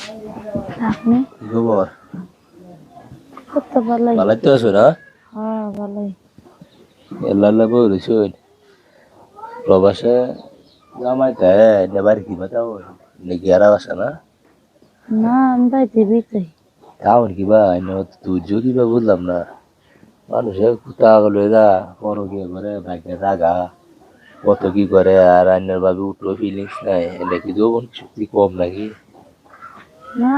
আপনি কি খবর? কত ভালোই। ভালোই তো আছো না? হ্যাঁ ভালোই। এল্লা বলছুন প্রবাসে জামাই তাই নেবার কি বাতাও নাকি আর আসে না? না আমি যাইতে বিতে। তাও কি বা আইন তুই যদি বা বুঝলাম না মানুষের কুতা গেলে যা বড় কি করে ভাগ্যে জাগা কত কি করে আর আইনের ভাবে উঠলো ফিলিংস নাই এটা কি যৌবন শক্তি কম নাকি? না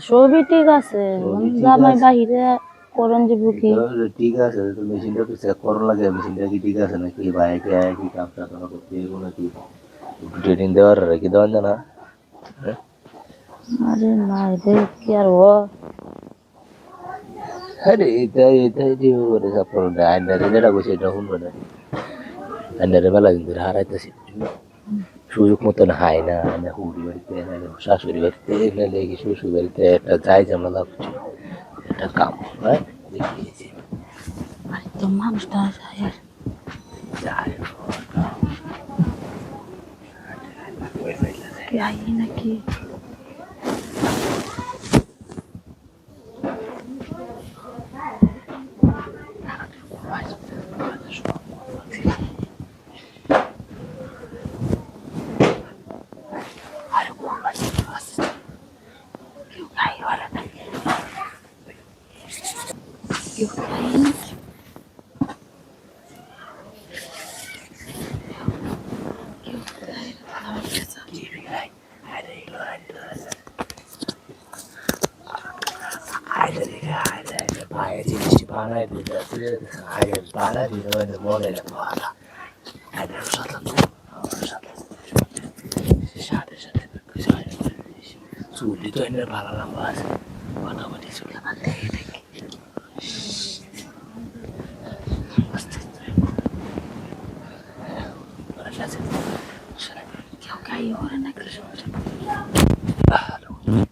সবই ঠিক আছে, সবই ঠিক জামাই আছে বাহিরে করেন যে বুকি। ঠিক আছে তো মেশিনটা তো চেক করা লাগে মেশিনটা কি ঠিক আছে নাকি ভাই কি কাম সাধনা করতে এগুলো নাকি ট্রেনিং দেওয়ার কি দেওয়া জানা? আরে না এটা কি আর ও আরে এটাই যে করে আপনার আইনারে যেটা বসে এটা শুনবো না আইনারে মেলা দিন ধরে হারাইতেছি সুযোগ মতন হাই না না হুড়ি বাড়িতে না শাশুড়ি বাড়িতে না লেগে শ্বশুর বাড়িতে একটা যাই ঝামেলা করছি এটা কাম হয় দেখিয়েছি আরে তো মানুষটা যায় আর যাই কি আই নাকি। কেউ খাই ওরা নাকি, কেউ খাই নাকি। কেউ খাই আমার কাছে ভাইয়ের জিনিসটি বানাই দিতে আগের বানা দিতে মনে রাখা আইনের সাথে আমার সাথে সাথে সাথে চুলি তো এনে ভালো লম্বা আছে মোটামুটি চুল আমার দেখে দেখি কেউ খাই ওরা নাকি। I don't know.